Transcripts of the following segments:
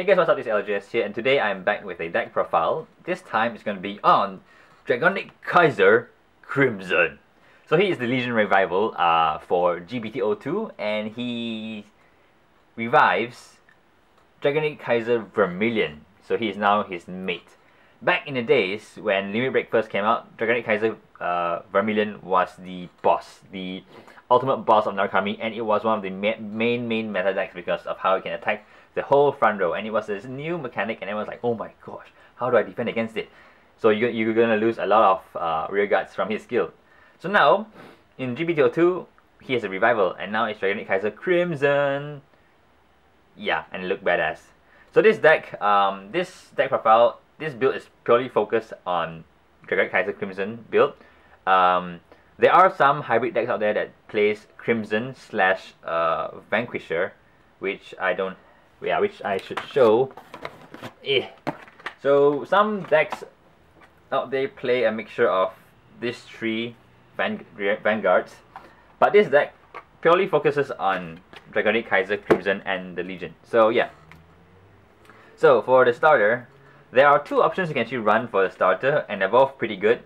Hey guys, what's up? This is LJS here, and today I'm back with a deck profile. This time it's going to be on Dragonic Kaiser Crimson. So he is the Legion Revival for GBT02, and he revives Dragonic Kaiser Vermillion. So he is now his mate. Back in the days when Limit Break first came out, Dragonic Kaiser Vermillion was the boss, the ultimate boss of Narukami, and it was one of the main meta decks because of how it can attack the whole front row. And it was this new mechanic, and everyone's like, oh my gosh, how do I defend against it? So you're gonna lose a lot of rear guards from his skill. So now in GBT02 he has a revival, and now it's Dragonic Kaiser Crimson. Yeah, and it look badass. So this deck profile, this build is purely focused on Dragonic Kaiser Crimson build. There are some hybrid decks out there that plays Crimson slash Vanquisher, which I should show. So some decks out there play a mixture of these three Vanguards, but this deck purely focuses on Dragonic Kaiser Crimson and the Legion. So yeah. So for the starter, there are two options you can actually run for the starter, and they're both pretty good.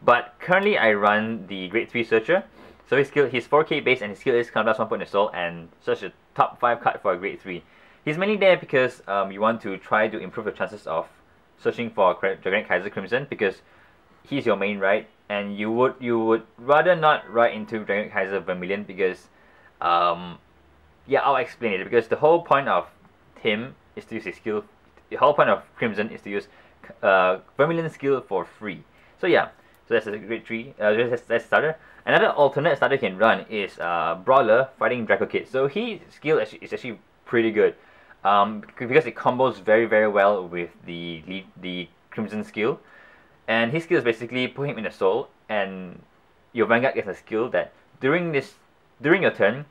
But currently I run the Grade 3 Searcher. So his 4k base, and his skill is counter 1 point in the soul, and such a top 5 card for a Grade 3. He's mainly there because you want to try to improve the chances of searching for Dragonic Kaiser Crimson, because he's your main, right? And you would rather not ride into Dragonic Kaiser Vermillion because yeah, I'll explain it. Because the whole point of him is to use his skill. The whole point of Crimson is to use Vermillion skill for free. So yeah, so that's a Grade 3. That's starter. Another alternate starter you can run is Brawler fighting Draco Kid. So his skill is actually pretty good, because it combos very well with the Crimson skill. And his skill is basically put him in the soul, and your Vanguard gets a skill that during your turn,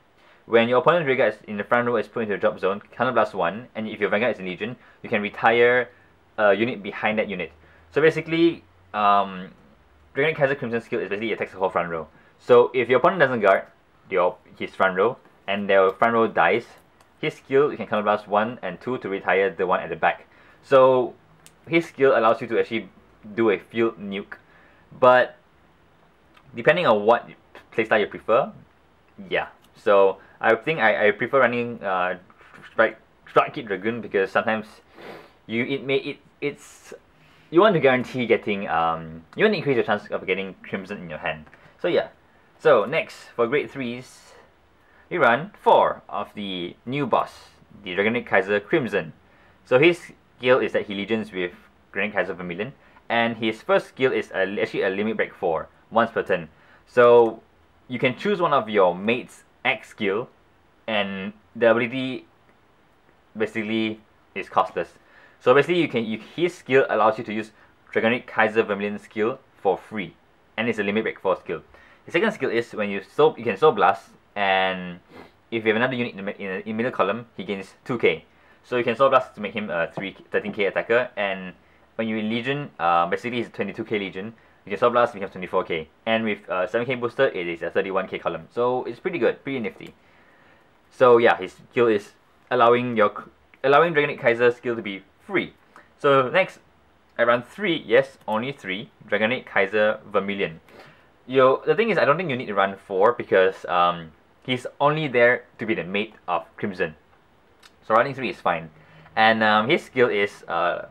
when your opponent's rear guard in the front row is put into the drop zone, counter +1, and if your Vanguard is in Legion, you can retire a unit behind that unit. So basically, Dragonic Kaiser Crimson skill is basically attacks the whole front row. So if your opponent doesn't guard his front row, and their front row dies, his skill, you can counter +1 and 2 to retire the one at the back. So his skill allows you to actually do a field nuke. But depending on what playstyle you prefer, yeah. So I think I prefer running Strike Kid Dragoon, because sometimes you want to guarantee getting you want to increase your chance of getting Crimson in your hand. So yeah. So next for Grade 3s, we run 4 of the new boss, the Dragonic Kaiser Crimson. So his skill is that he legions with Dragonic Kaiser Vermillion, and his first skill is actually a Limit Break 4 once per turn. So you can choose one of your mate's X skill, and the ability basically is costless. So basically his skill allows you to use Dragonic Kaiser Vermillion skill for free, and it's a Limit Break 4 skill. The second skill is when you can Soul Blast, and if you have another unit in the middle column, he gains 2k. So you can Soul Blast to make him a 13k attacker, and when you're in Legion, basically he's a 22k Legion, you can Soul Blast, becomes 24k. And with 7k booster, it is a 31k column. So it's pretty good, pretty nifty. So yeah, his skill is allowing Dragonic Kaiser skill to be free. So next, I run 3, yes, only 3, Dragonic Kaiser Vermillion. The thing is, I don't think you need to run 4, because he's only there to be the mate of Crimson. So running 3 is fine. And his skill is,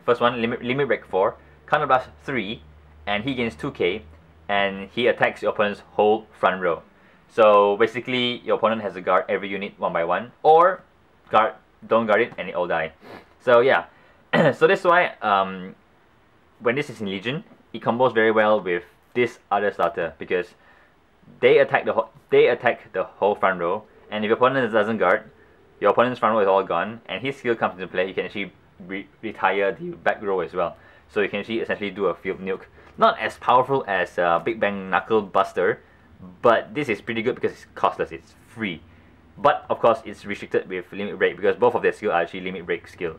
first one, Limit Break 4, counter 3, and he gains 2k, and he attacks your opponent's whole front row. So basically, your opponent has to guard every unit one by one, or don't guard it and it all die. So yeah, so that's why when this is in Legion, it combos very well with this other starter, because they attack the whole front row, and if your opponent doesn't guard, your opponent's front row is all gone, and his skill comes into play. You can actually retire the back row as well. So you can actually essentially do a field nuke. Not as powerful as Big Bang Knuckle Buster, but this is pretty good because it's costless, it's free. But of course it's restricted with Limit Break, because both of their skill are actually Limit Break skill.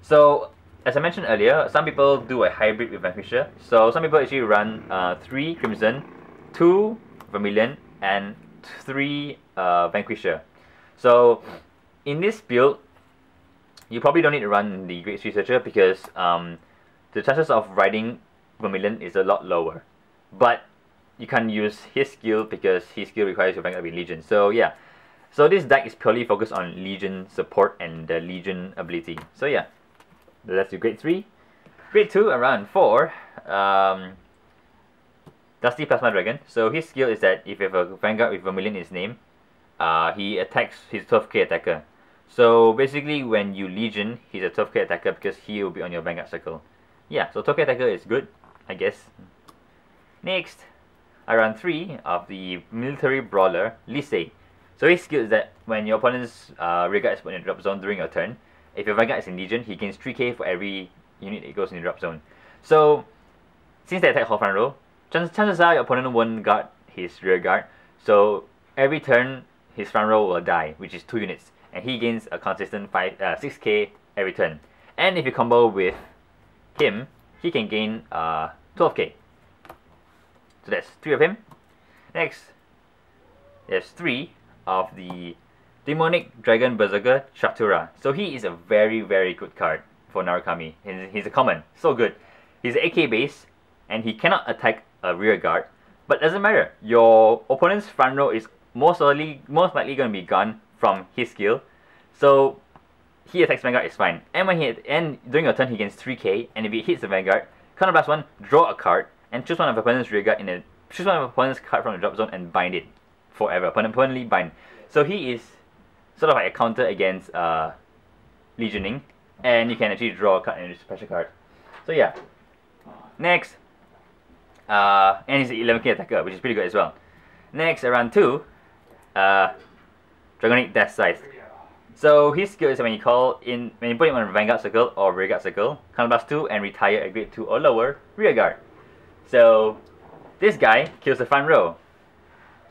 So as I mentioned earlier, some people do a hybrid with Vanquisher. So some people actually run 3 Crimson, 2 Vermillion, and 3 Vanquisher. So in this build, you probably don't need to run the Great Researcher because the chances of riding Vermillion is a lot lower. But you can't use his skill because his skill requires your Vanguard to be Legion. So yeah, so this deck is purely focused on Legion support and the Legion ability. So yeah, let's do Grade 3. Grade 2, around 4. Dusty Plasma Dragon. So his skill is that if you have a Vanguard with Vermillion in his name, he attacks his 12k attacker. So basically when you Legion, he's a 12k attacker because he will be on your Vanguard circle. Yeah, so 12k attacker is good, I guess. Next, around 3 of the Military Brawler, Lisei. So his skill is that when your opponent's rearguard is put in the drop zone during your turn, if your Vanguard is in Legion, he gains 3k for every unit that goes in the drop zone. So, since they attack whole front row, chances are your opponent won't guard his rearguard. So, every turn, his front row will die, which is 2 units. And he gains a consistent 6k every turn. And if you combo with him, he can gain 12k. So that's 3 of him. Next, there's 3 of the Demonic Dragon Berserker Shutaura. So he is a very, very good card for Narukami. He's a common, so good. He's AK base, and he cannot attack a rear guard. But doesn't matter. Your opponent's front row is most likely going to be gone from his skill. So he attacks Vanguard is fine. And when during your turn he gains 3k, and if he hits the Vanguard, +1, draw a card, and choose one of your opponent's rear guard choose one of your opponent's card from the drop zone and bind it forever. Permanently bind. So he is sort of like a counter against Legioning, and you can actually draw a card and use a special card. So yeah. Next, and he's an 11k attacker, which is pretty good as well. Next, around 2, Dragonic Death Scythe. So his skill is when you put him on a Vanguard circle or rearguard circle, +2 and retire a grade 2 or lower rearguard. So this guy kills the front row.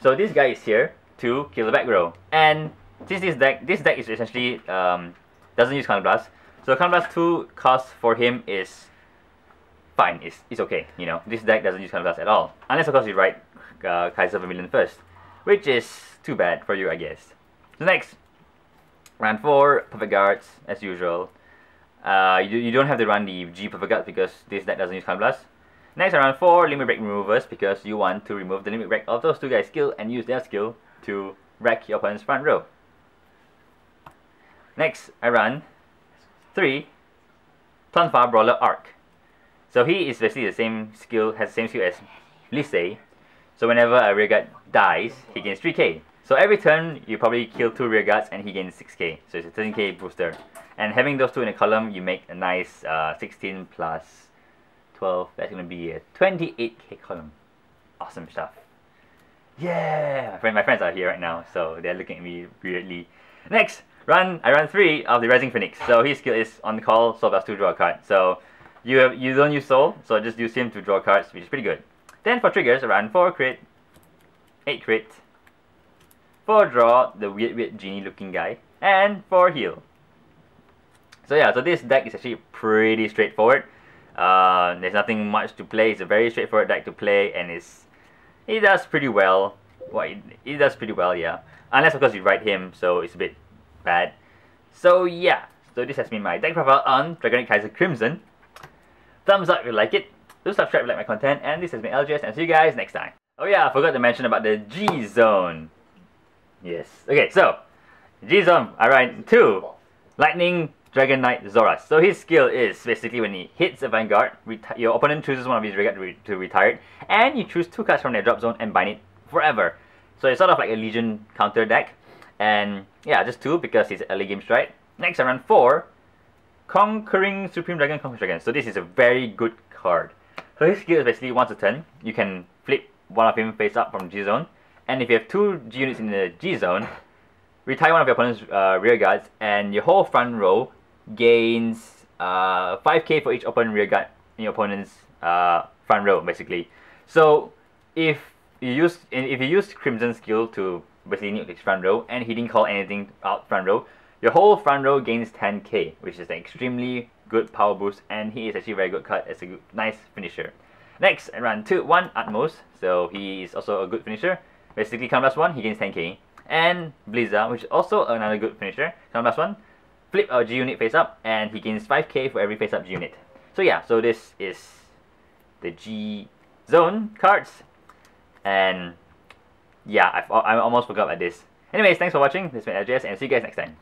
So this guy is here to kill the back row. And since this deck is essentially doesn't use Counterblast, so Counterblast 2 cost for him is fine. It's okay, you know. This deck doesn't use Counterblast at all, unless of course you write Kaiser Vermillion first, which is too bad for you, I guess. So next, round 4, Perfect Guards as usual. You don't have to run the G Perfect Guards because this deck doesn't use Counterblast. Next, around 4, Limit Break Removers, because you want to remove the Limit Break of those 2 guys' skill and use their skill to wreck your opponent's front row. Next, around 3, Tonfa Brawler Arc. So he is basically has the same skill as Lisei. So whenever a rearguard dies, he gains 3k. So every turn, you probably kill 2 rearguards and he gains 6k. So it's a 13k booster. And having those 2 in a column, you make a nice 16 plus 12. That's going to be a 28k column. Awesome stuff. Yeah! My friends are here right now, so they're looking at me weirdly. Next, I run 3 of the Rising Phoenix. So his skill is on call, Soul +2, draw a card. So you don't use Soul, so just use him to draw cards, which is pretty good. Then for triggers, around 4 crit, 8 crit, 4 draw, the weird genie looking guy, and 4 heal. So yeah, so this deck is actually pretty straightforward. There's nothing much to play. It's a very straightforward deck to play, and it does pretty well. Well, it does pretty well, yeah. Unless of course you write him, so it's a bit bad. So yeah, so this has been my deck profile on Dragonic Kaiser Crimson. Thumbs up if you like it. Do subscribe if you like my content, and this has been LGS, and see you guys next time. Oh yeah, I forgot to mention about the G Zone. Yes. Okay, so G Zone. Alright, 2 Lightning Dragon Knight Zoras. So his skill is basically when he hits a Vanguard, your opponent chooses one of his Vanguard to retire it, and you choose 2 cards from their drop zone and bind it forever. So it's sort of like a Legion counter deck. And yeah, just 2 because it's early game strike. Next, around 4, Conquering Supreme Dragon, Conquering Dragon. So this is a very good card. So his skill is basically once a turn, you can flip one of him face up from G Zone. And if you have 2 G units in the G Zone, retire one of your opponent's rear guards, and your whole front row gains 5k for each open rear guard in your opponent's front row, basically. So if you use Crimson skill to basically nuke his front row, and he didn't call anything out front row, your whole front row gains 10k, which is an extremely good power boost, and he is actually a very good card as a nice finisher. Next, around 1 Atmos, so he is also a good finisher. Basically, +1, he gains 10k. And Blizzard, which is also another good finisher, +1, flip our G unit face up, and he gains 5k for every face up G unit. So yeah, so this is the G zone cards, and yeah, I almost forgot about this. Anyways, thanks for watching. This has been LJS, and see you guys next time.